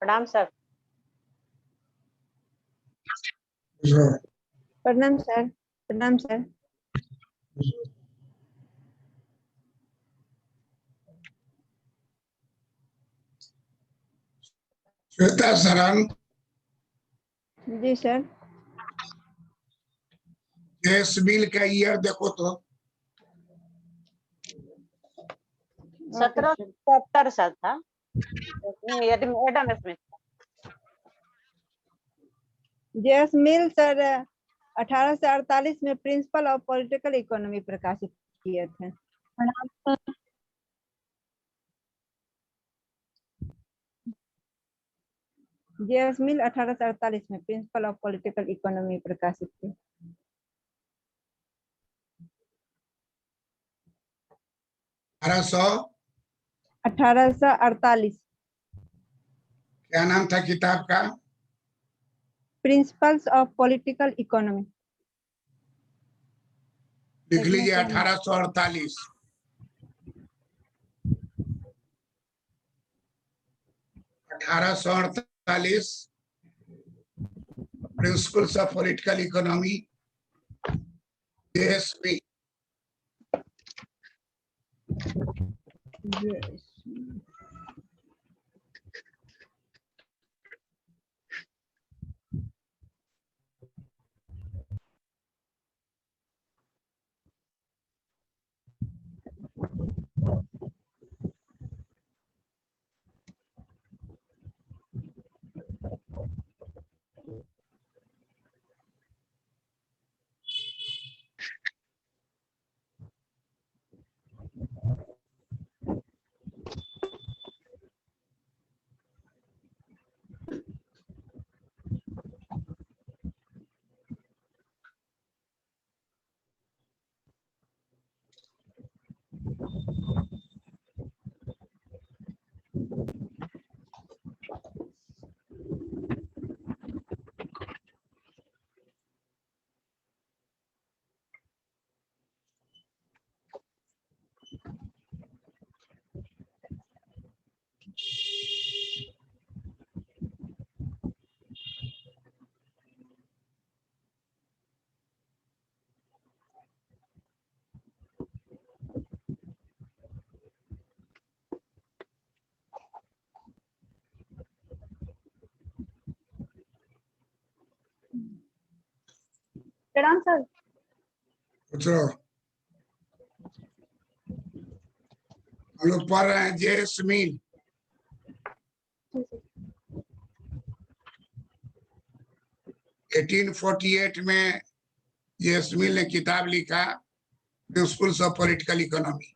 प्रणाम सर। प्रणाम सर। प्रणाम सर। श्वेता शरण, जी सर। जेएस मिल का ईयर देखो तो। 1777 साल था। Adam Smith. जेएस मिल सर 1848 में प्रिंसिपल ऑफ पॉलिटिकल इकोनॉमी प्रकाशित किए थे। जेएस मिल 1848 में प्रिंसिपल ऑफ पॉलिटिकल इकोनॉमी प्रकाशित किए। 1848। क्या नाम था किताब का? Principles of political economy. लिख लीजिए 1848। 1848 principles of political economy, JS Mill. प्रणाम सर। पूछ लो। हम लोग पढ़ रहे हैं जेएस मिल। 1848 में जेएस मिल ने किताब लिखा प्रिंसिपल्स ऑफ पॉलिटिकल इकोनॉमी।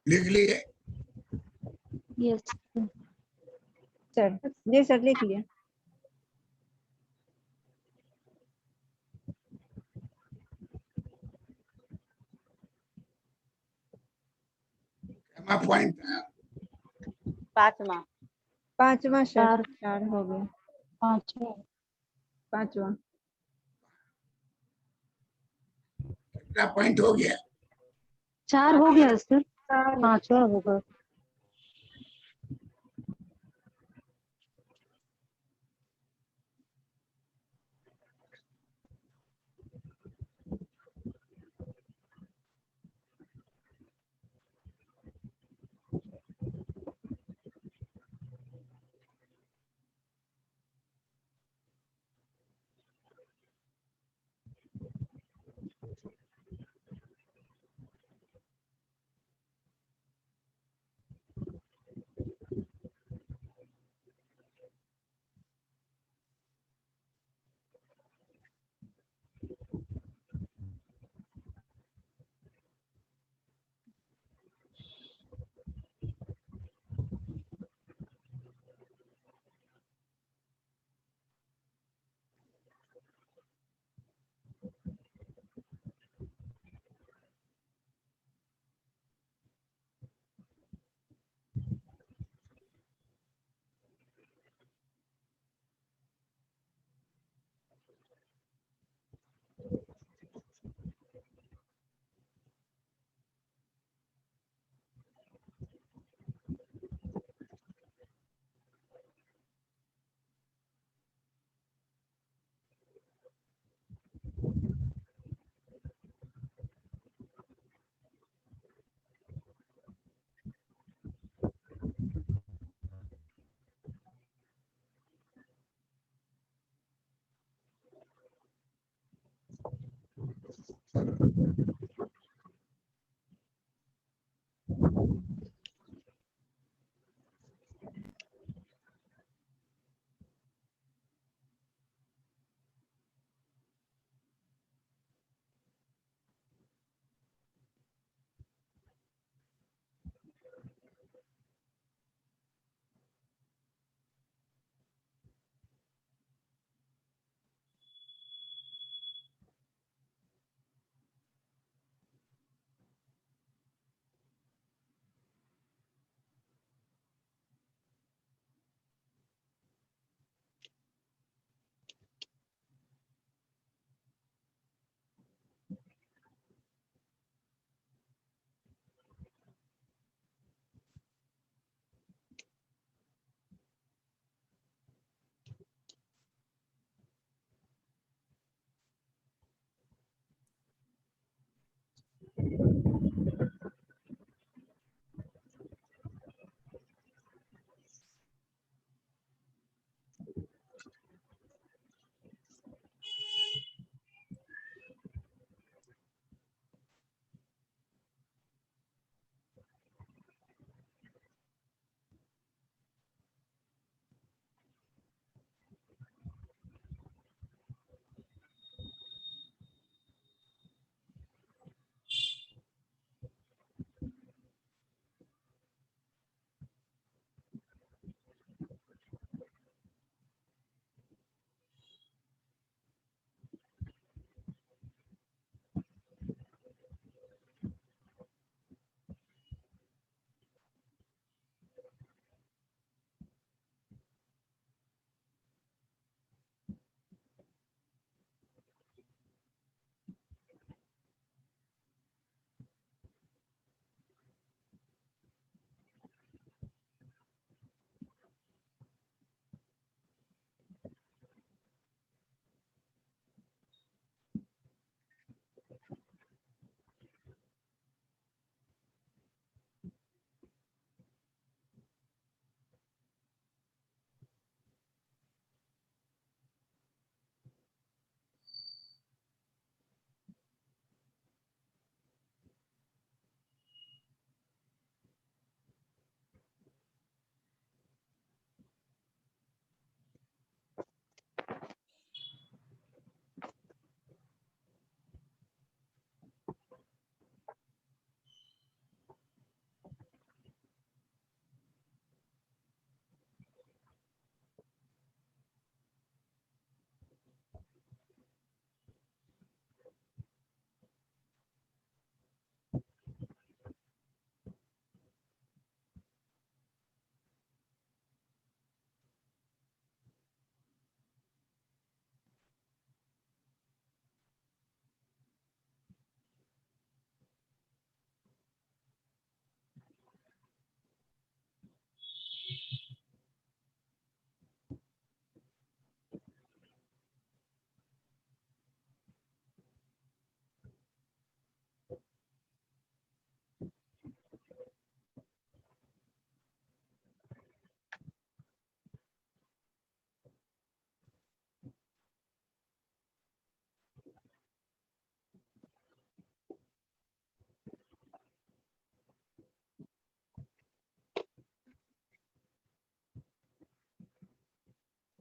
लिख लिए? यस सर जी सर लिख लिया। कैमा पॉइंट था? 5वां। 5वां सर, चार। 4 हो गया। 5वां 5वां कितना पॉइंट हो गया? 4 हो गया सर, 5वां होगा।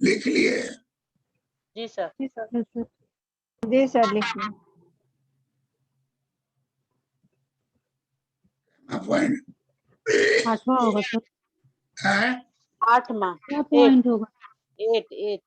लिख लिए? जी सर। Yes sir. जी सर, लिखिए। पॉइंट 8वां होगा सर। है 8वां। क्या पॉइंट होगा? 8।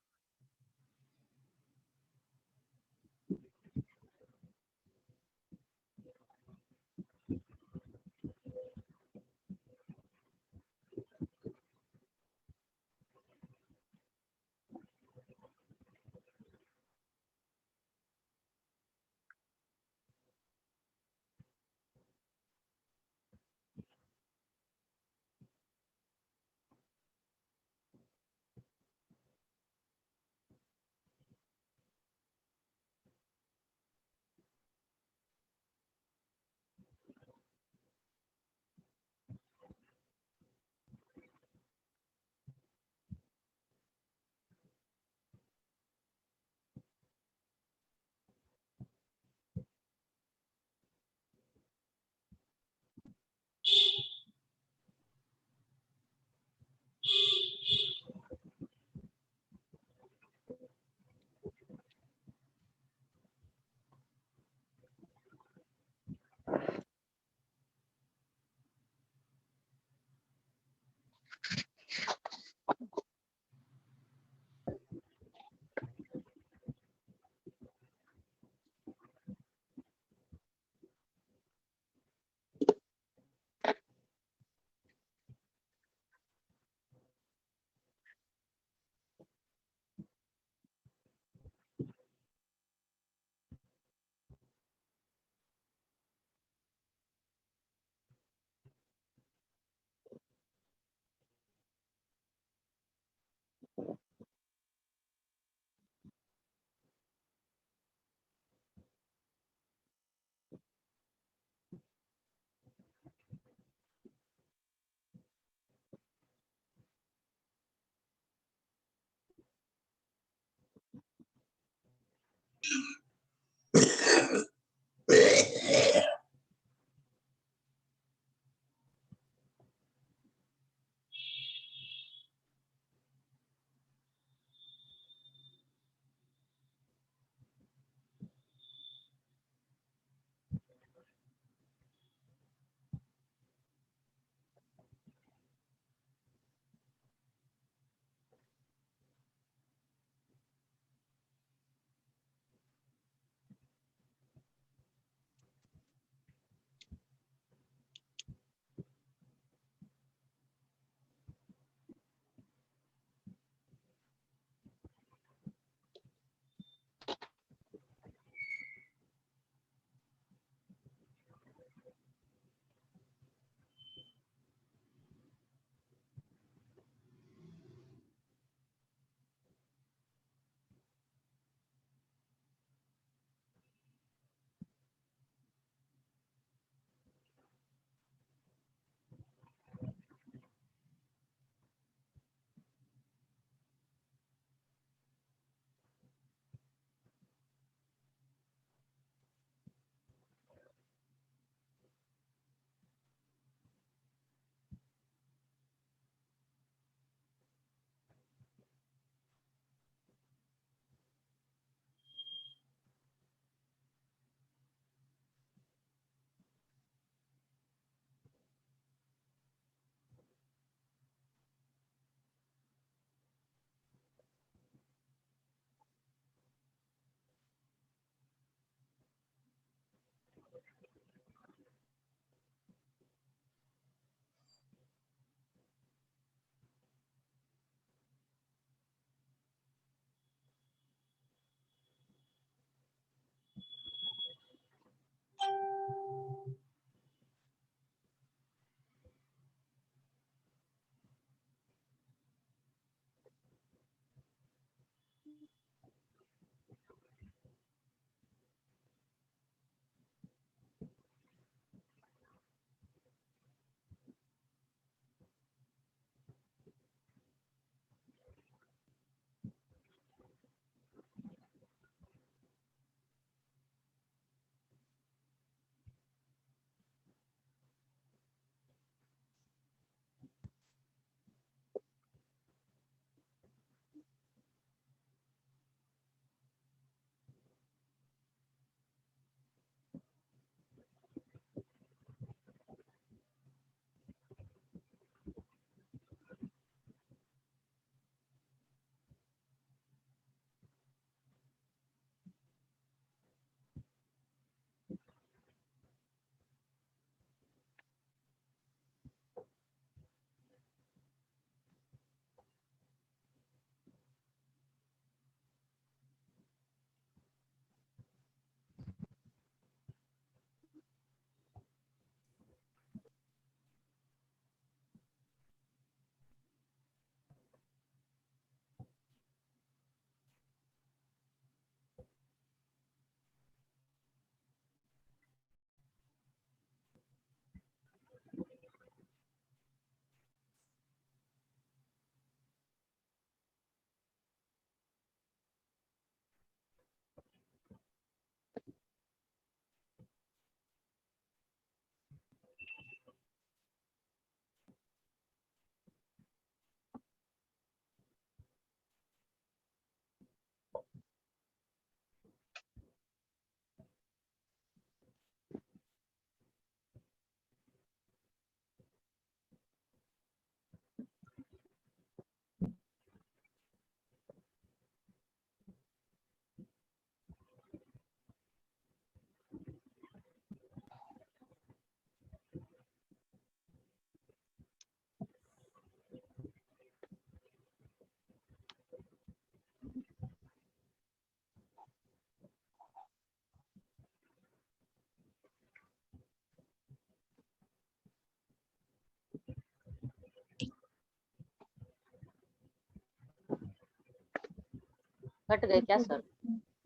कट गए क्या सर?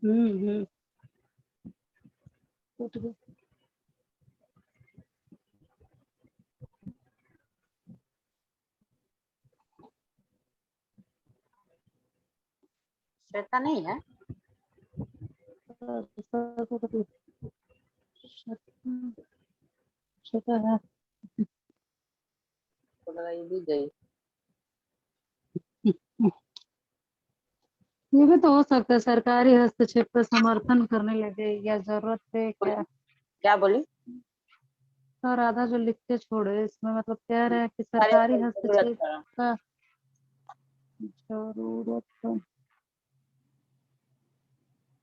हम्म। टूट गए। श्वेता नहीं है? छोटा है। तो लगा ये भी गई। ये भी तो हो सकता है सरकारी हस्तक्षेप का समर्थन करने लगे या जरूरत है क्या। क्या बोली? और आधा जो लिख के छोड़े इसमें मतलब कह रहे हैं कि सारे सरकारी जरूरत हस्तक्षेप पड़ा। का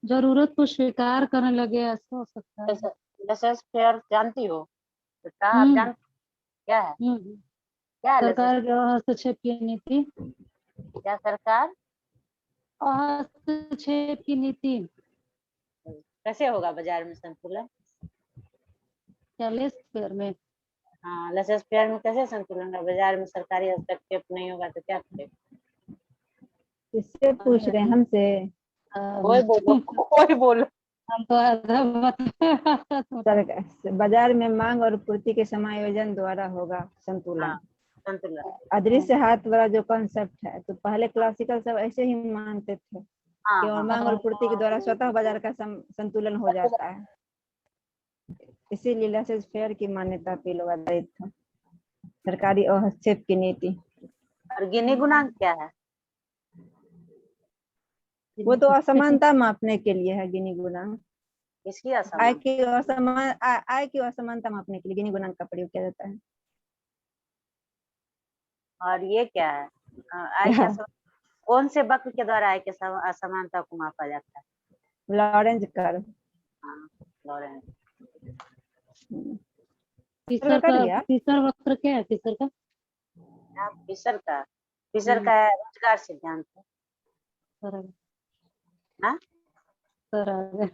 जरूरत को स्वीकार करने लगे, ऐसा हो सकता है। लेसेस फेयर जानती हो? बेटा आप हम्म। जान क्या है? हम्म। क्या है लेसेस? सरकार जो हस्तक्षेप की नीति, क्या सरकार? हस्तक्षेप की नीति कैसे होगा बाजार में संतुलन? क्या लेस फेयर में। हाँ, लेसेस फेयर में कैसे संतुलन है? बाजार में सरकारी हस्तक्षेप नहीं होगा तो क्या करेगा? किससे पूछ रहे हैं? हमसे? कोई बोलो, कोई बोलो। हम तो आधा बता सरकार बाजार में मांग और पूर्ति के समायोजन द्वारा होगा संतुलन। हाँ, संतुलन। अदृश्य हाथ वाला जो कॉन्सेप्ट है, तो पहले क्लासिकल सब ऐसे ही मानते थे हाँ कि और हाँ मांग और पूर्ति के द्वारा स्वतः बाजार का संतुलन हो जाता है। इसीलिए लेसेस फेयर की मान्यता पे लोग आधारित था, सरकारी हस्तक्षेप की नीति। और गिनी गुणांक क्या है? वो तो असमानता मापने के लिए है गिनी गुणांक। किसकी आय असमान? की असमानता मापने के लिए गिनी गुणांक का प्रयोग किया जाता है। और ये क्या है? आय के कौन से वक्र के द्वारा आय के असमानता को मापा जाता है? Lorentz curve. हाँ, लॉरेंज। कर लिया। तीसरा वक्र क्या है तीसर का? फिशर का है रोजगार सिद्धांत। हाँ? सर आ गए।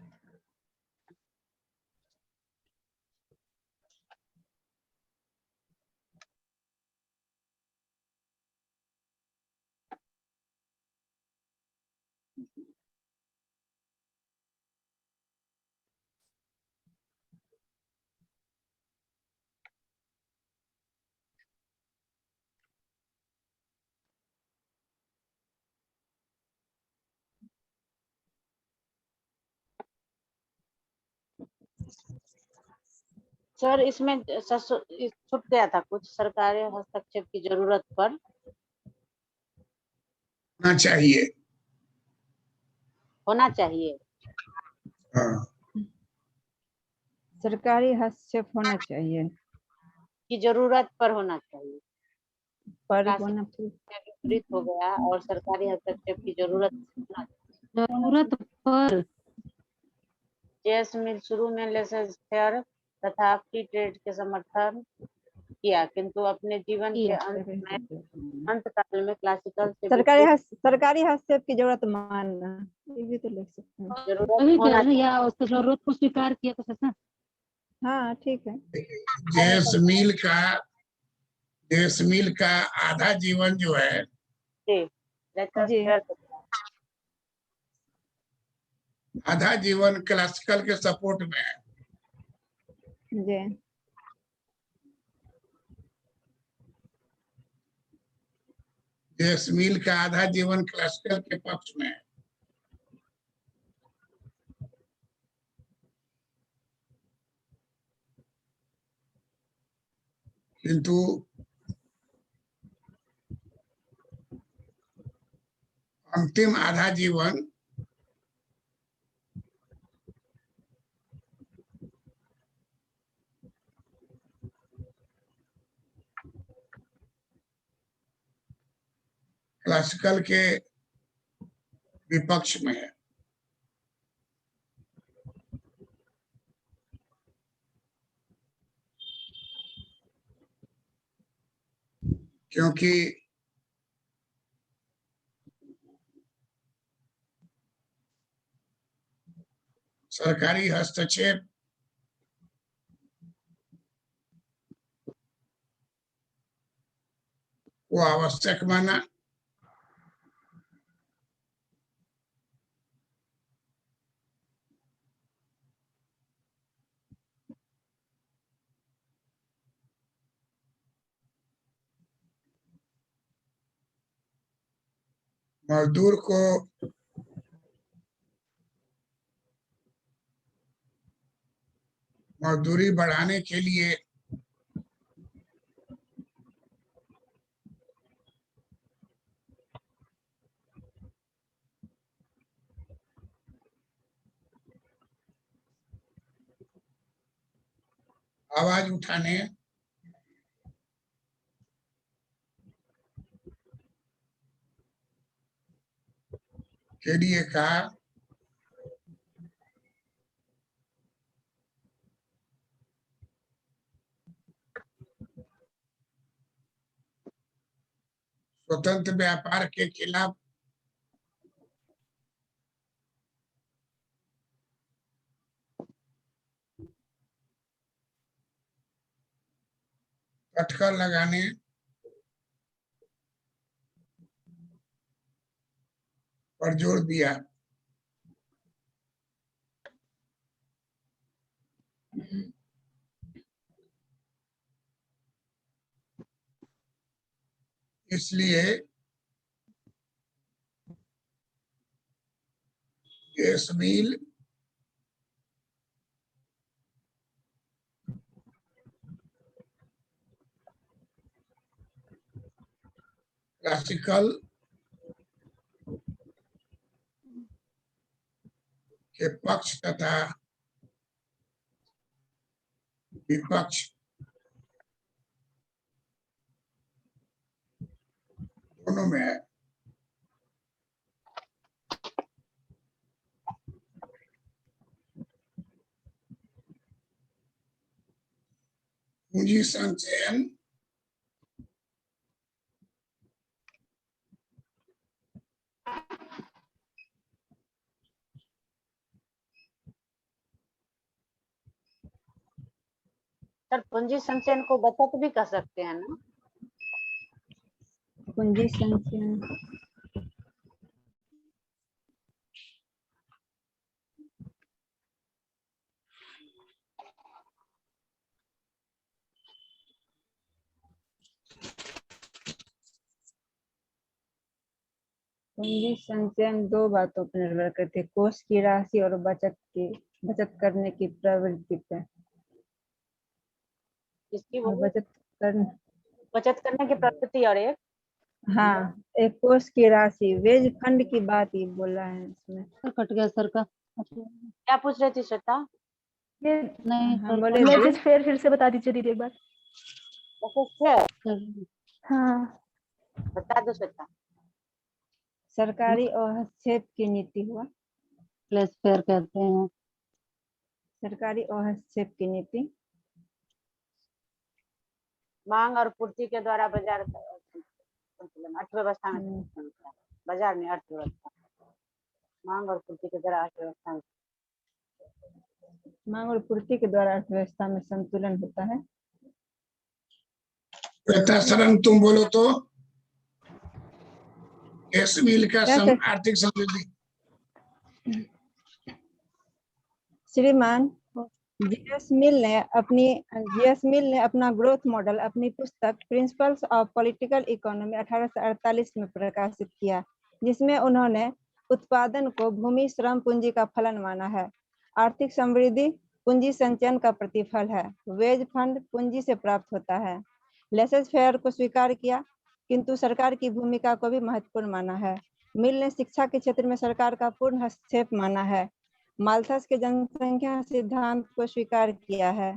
सर इसमें छूट गया था कुछ, सरकारी हस्तक्षेप की जरूरत पर होना चाहिए। होना चाहिए। हाँ, सरकारी हस्तक्षेप होना चाहिए, की जरूरत पर होना चाहिए। पर क्लासिक होना चाहिए। विपरीत हो गया और सरकारी हस्तक्षेप की जरूरत होना चाहिए। जरूरत पर जेएस मिल शुरू में लेसेस फेयर तथा फ्री ट्रेड के समर्थन किया, किंतु अपने जीवन के अंत काल में क्लासिकल से सरकारी हस्तक्षेप की जरूरत मानना, ये भी तो लिख सकते हैं। जरूरत वही होना चाहिए। या उसको जरूरत को स्वीकार किया तो ऐसा। हाँ ठीक है। जैसमिल का आधा जीवन जो है लेसेस जी फेयर आधा जीवन क्लासिकल के सपोर्ट में है। जी जैसमिल का आधा जीवन क्लासिकल के पक्ष में है। किंतु अंतिम आधा जीवन क्लासिकल के विपक्ष में है, क्योंकि सरकारी हस्तक्षेप को आवश्यक माना मजदूर को मजदूरी बढ़ाने के लिए आवाज उठाने के लिए कहा। स्वतंत्र व्यापार के खिलाफ कटकर लगाने पर जोर दिया। इसलिए गैस मिल क्लासिकल के पक्ष तथा विपक्ष दोनों में है। पूंजी संचयन सर पूंजी संचयन को बचत भी कह सकते हैं ना? पूंजी संचयन पूंजी संचयन दो बातों पर निर्भर करते हैं, कोष की राशि और बचत करने की प्रवृत्ति पे। किसकी और बोली? बचत करने की प्रवृत्ति और एक हाँ, एक कोष की राशि, वेज फंड की बात ये बोल रहा है इसमें। कट गया सर का। क्या पूछ रही थी श्वेता? ये नहीं हम सर, बोले लेजिस फेयर फिर से बता दीजिए दीदी एक बार। हाँ, बता दो श्वेता। सरकारी और हस्तक्षेप की नीति हुआ। प्लेस फेयर कहते हैं। सरकारी और हस्तक्षेप की नीति मांग और पूर्ति के द्वारा बाजार संतुलन, अर्थव्यवस्था में बाजार में अर्थव्यवस्था, मांग और पूर्ति के द्वारा अर्थव्यवस्था में मांग और पूर्ति के द्वारा अर्थव्यवस्था में संतुलन होता है। सरन तुम बोलो तो गैस मिल का क्या आर्थिक समृद्धि। श्रीमान जीएस मिल ने अपना ग्रोथ मॉडल अपनी पुस्तक प्रिंसिपल्स ऑफ पॉलिटिकल इकोनॉमी 1848 में प्रकाशित किया, जिसमें उन्होंने उत्पादन को भूमि श्रम पूंजी का फलन माना है। आर्थिक समृद्धि पूंजी संचयन का प्रतिफल है। वेज फंड पूंजी से प्राप्त होता है। लेसेस फेयर को स्वीकार किया, किंतु सरकार की भूमिका को भी महत्वपूर्ण माना है। मिल ने शिक्षा के क्षेत्र में सरकार का पूर्ण हस्तक्षेप माना है। माल्थस के जनसंख्या सिद्धांत को स्वीकार किया है।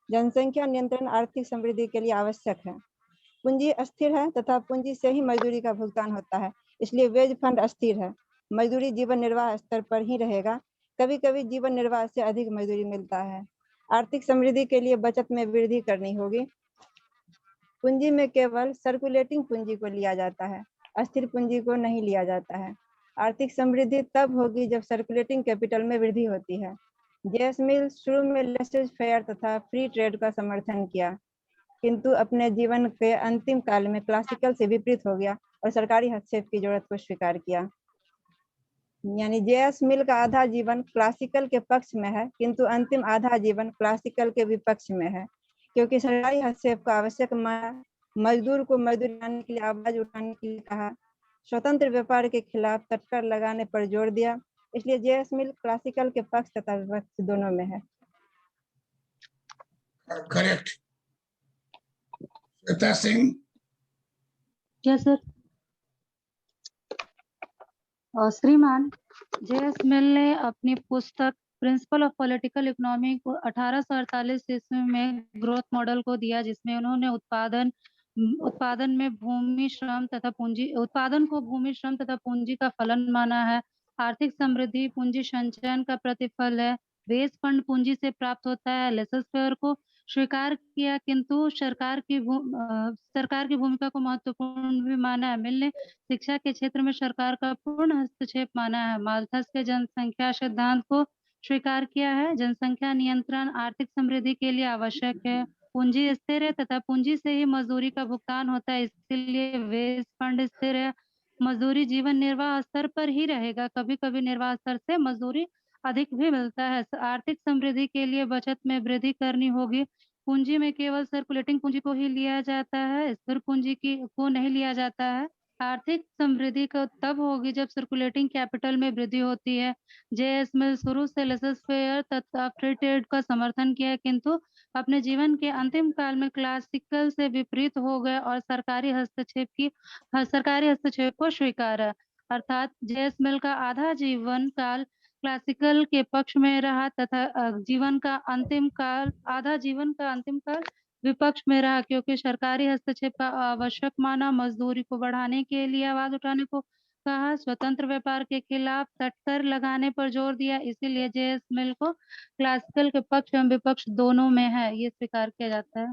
जनसंख्या नियंत्रण आर्थिक समृद्धि के लिए आवश्यक है। पूंजी अस्थिर है तथा पूंजी से ही मजदूरी का भुगतान होता है, इसलिए वेज फंड अस्थिर है। मजदूरी जीवन निर्वाह स्तर पर ही रहेगा, कभी कभी जीवन निर्वाह से अधिक मजदूरी मिलता है। आर्थिक समृद्धि के लिए बचत में वृद्धि करनी होगी। पूंजी में केवल सर्कुलेटिंग पूंजी को लिया जाता है, अस्थिर पूंजी को नहीं लिया जाता है। आर्थिक समृद्धि तब होगी जब सर्कुलेटिंग कैपिटल में वृद्धि होती है। जेएस मिल शुरू में लेसेज फेयर तथा फ्री ट्रेड का समर्थन किया, किंतु अपने जीवन के अंतिम काल में क्लासिकल से विपरीत हो गया और सरकारी हस्तक्षेप की जरूरत को स्वीकार किया। यानी जेएस मिल का आधा जीवन क्लासिकल के पक्ष में है, किंतु अंतिम आधा जीवन क्लासिकल के विपक्ष में है, क्योंकि सरकारी हस्तक्षेप का आवश्यक माना, मजदूर को मजदूरी लाने के लिए आवाज उठाने के लिए कहा, स्वतंत्र व्यापार के खिलाफ टक्कर लगाने पर जोर दिया। इसलिए जेएस मिल क्लासिकल के पक्ष तथा विपक्ष दोनों में है। Correct. Shweta Singh. Yes sir. श्रीमान, जेएस मिल ने अपनी पुस्तक प्रिंसिपल ऑफ पॉलिटिकल इकोनॉमी को 1848 ईस्वी में ग्रोथ मॉडल को दिया, जिसमें उन्होंने उत्पादन में भूमि श्रम तथा पूंजी उत्पादन को भूमि श्रम तथा पूंजी का फलन माना है। आर्थिक समृद्धि पूंजी संचयन का प्रतिफल है। बेस फंड पूंजी से प्राप्त होता है। लेसर फेयर को स्वीकार किया, किंतु सरकार की भूमिका को महत्वपूर्ण भी माना है। मिल ने शिक्षा के क्षेत्र में सरकार का पूर्ण हस्तक्षेप माना है। माल्थस के जनसंख्या सिद्धांत को स्वीकार किया है। जनसंख्या नियंत्रण आर्थिक समृद्धि के लिए आवश्यक है। पूंजी स्थिर है तथा पूंजी से ही मजदूरी का भुगतान होता है, इसलिए वेज फंड स्थिर है। मजदूरी जीवन निर्वाह स्तर पर ही रहेगा, कभी कभी निर्वाह स्तर से मजदूरी अधिक भी मिलता है। आर्थिक समृद्धि के लिए बचत में वृद्धि करनी होगी। पूंजी में केवल सर्कुलेटिंग पूंजी को ही लिया जाता है, स्थिर पूंजी को नहीं लिया जाता है। आर्थिक समृद्धि को तब होगी जब सर्कुलेटिंग कैपिटल में वृद्धि होती है। जेएस मिल शुरू से लेसर फेयर तथा फ्री ट्रेड का समर्थन किया, किंतु अपने जीवन के अंतिम काल में क्लासिकल से विपरीत हो गए और सरकारी हस्तक्षेप को स्वीकारा। अर्थात जेएस मिल का आधा जीवन काल क्लासिकल के पक्ष में रहा तथा आधा जीवन का अंतिम काल विपक्ष में रहा, क्योंकि सरकारी हस्तक्षेप का आवश्यक माना। मजदूरी को बढ़ाने के लिए आवाज उठाने को कहा। स्वतंत्र व्यापार के खिलाफ टक्कर लगाने पर जोर दिया। इसीलिए जेएस मिल को क्लासिकल के पक्ष एवं विपक्ष दोनों में है, ये स्वीकार किया जाता है।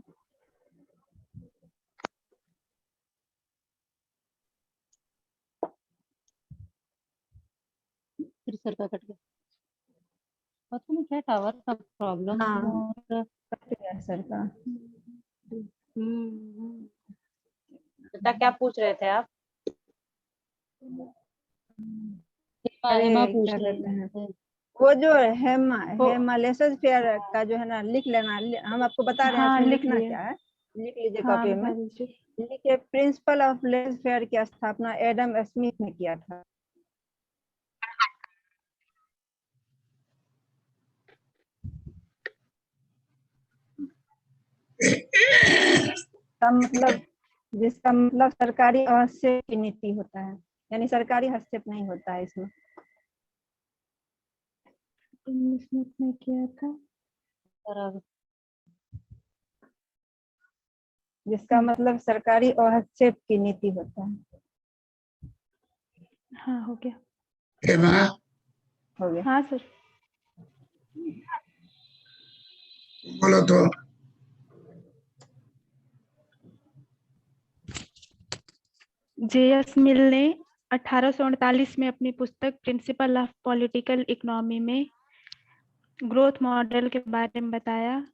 फिर सर का कट गया, पता नहीं क्या टावर का प्रॉब्लम सर का। बेटा क्या पूछ रहे थे आप? हेमा पूछ क्या रहे कहते हैं, थे। वो जो हेमा लेसर फेयर का जो है ना, लिख लेना। हम आपको बता रहे हैं हाँ, उसमें लिख लिखना लिए। क्या है, लिख लीजिए हाँ, कॉपी में। बता दीजिए। लिखिए, प्रिंसिपल ऑफ लेसर फेयर की स्थापना एडम स्मिथ ने किया था। जिसका मतलब सरकारी हस्तक्षेप की नीति होता है, यानी सरकारी हस्तक्षेप नहीं होता है इसमें। स्मिथ ने किया था। जिसका मतलब सरकारी हस्तक्षेप की नीति होता है। हाँ, हो गया। हेमा, हो गया। हाँ सर। बोलो तो। जेएस मिल ने 1848 में अपनी पुस्तक प्रिंसिपल ऑफ पॉलिटिकल इकोनॉमी में ग्रोथ मॉडल के बारे में बताया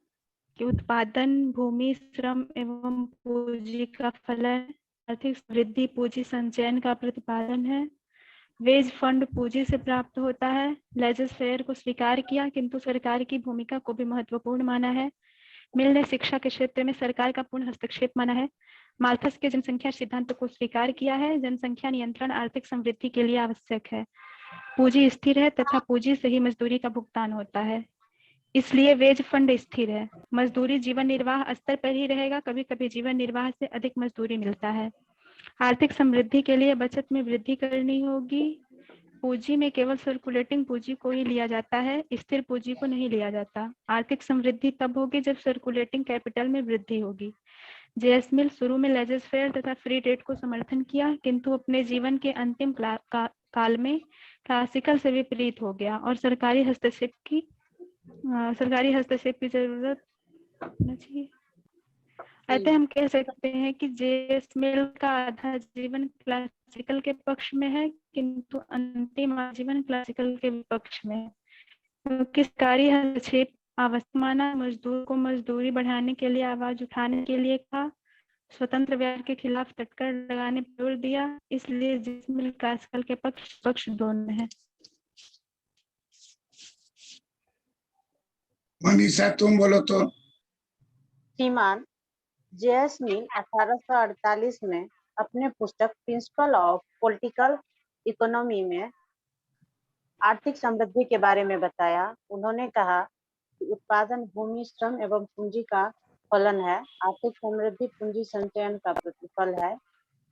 कि उत्पादन भूमि श्रम एवं पूंजी का फलन, आर्थिक वृद्धि पूंजी संचयन का प्रतिपादन है। वेज फंड पूंजी से प्राप्त होता है। लेजर फेयर को स्वीकार किया, किंतु सरकार की भूमिका को भी महत्वपूर्ण माना है। मिल ने शिक्षा के क्षेत्र में सरकार का पूर्ण हस्तक्षेप माना है। माल्थस के जनसंख्या सिद्धांत को स्वीकार किया है। जनसंख्या नियंत्रण आर्थिक समृद्धि के लिए आवश्यक है। पूंजी स्थिर है तथा पूंजी से ही मजदूरी का भुगतान होता है, इसलिए वेज फंड स्थिर है। मजदूरी जीवन निर्वाह स्तर पर ही रहेगा, कभी कभी जीवन निर्वाह से अधिक मजदूरी मिलता है। आर्थिक समृद्धि के लिए बचत में वृद्धि करनी होगी। पूंजी में केवल सर्कुलेटिंग पूंजी को ही लिया जाता है, स्थिर पूंजी को नहीं लिया जाता। आर्थिक समृद्धि तब होगी जब सर्कुलेटिंग कैपिटल में वृद्धि होगी। जेएस मिल शुरू में लेजर फेयर तथा फ्री ट्रेड को समर्थन किया, किंतु अपने जीवन के अंतिम काल में क्लासिकल से विपरीत हो गया और सरकारी हस्तक्षेप की जरूरत होना चाहिए। अतः हम कह सकते हैं कि जेएस मिल का आधा जीवन क्लासिकल के पक्ष में है, किंतु अंतिम आजीवन क्लासिकल के विपक्ष में है, क्योंकि सरकारी हस्तक्षेप आवश्यक माना। मजदूर को मजदूरी बढ़ाने के लिए आवाज उठाने के लिए कहा। स्वतंत्र व्यापार के खिलाफ टक्कर लगाने पर जोर दिया, इसलिए जेएस मिल क्लासिकल के पक्ष दोनों है। मनीषा तुम बोलो तो। श्रीमान, जेएस मिल 1848 में अपने पुस्तक प्रिंसिपल ऑफ पॉलिटिकल इकोनॉमी में आर्थिक समृद्धि के बारे में बताया। उन्होंने कहा कि उत्पादन भूमि, श्रम एवं पूंजी का फलन है। आर्थिक समृद्धि पूंजी संचयन का प्रतिफल है।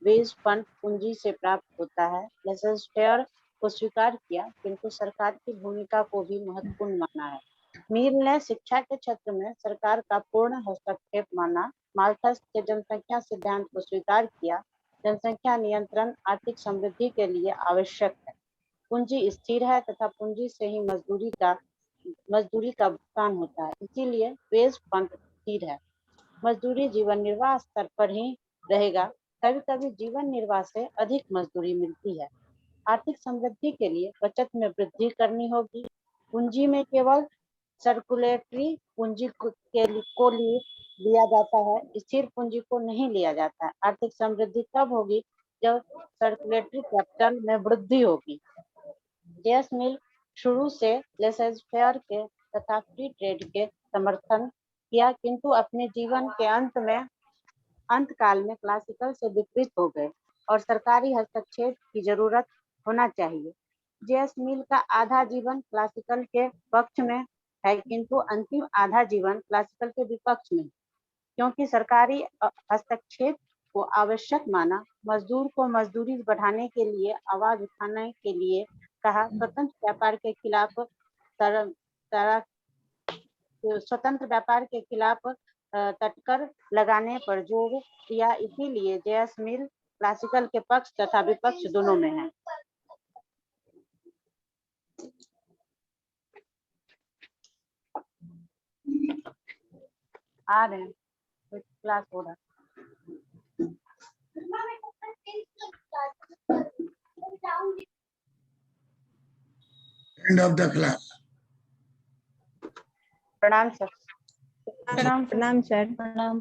वेज फंड पूंजी से प्राप्त होता है। लेसस फेयर को स्वीकार किया, किंतु सरकार की भूमिका को भी महत्वपूर्ण माना है। मील ने शिक्षा के क्षेत्र में सरकार का पूर्ण हस्तक्षेप माना। माल्थस के जनसंख्या सिद्धांत को स्वीकार किया। जनसंख्या नियंत्रण आर्थिक समृद्धि के लिए आवश्यक है। पूंजी स्थिर है तथा पूंजी से ही मजदूरी का भुगतान होता है, इसीलिए वेज फंड स्थिर है। मजदूरी जीवन निर्वाह स्तर पर ही रहेगा। कभी कभी जीवन निर्वाह से अधिक मजदूरी मिलती है। आर्थिक समृद्धि के लिए बचत में वृद्धि करनी होगी। पूंजी में केवल सर्कुलेटरी पूंजी को लिया जाता है, स्थिर पूंजी को नहीं लिया जाता है। आर्थिक समृद्धि तब होगी जब सर्कुलेटरी कैपिटल में वृद्धि होगी। जेएस मिल शुरू से लेसस फेयर के तथा फ्री ट्रेड के समर्थन किया, किंतु अपने जीवन के अंतकाल में क्लासिकल से विपरीत हो गए और सरकारी हस्तक्षेप की जरूरत होना चाहिए। जेएस मिल का आधा जीवन क्लासिकल के पक्ष में है, किंतु अंतिम आधा जीवन क्लासिकल के विपक्ष में, क्योंकि सरकारी हस्तक्षेप को आवश्यक माना। मजदूर को मजदूरी बढ़ाने के लिए आवाज उठाने के लिए कहा। स्वतंत्र व्यापार के खिलाफ तटकर लगाने पर जोर दिया। इसीलिए जेएस मिल क्लासिकल के पक्ष तथा विपक्ष दोनों में है। आ रहे हैं, क्लास हो रहा है। End of the class. प्रणाम सर। प्रणाम प्रणाम सर। प्रणाम।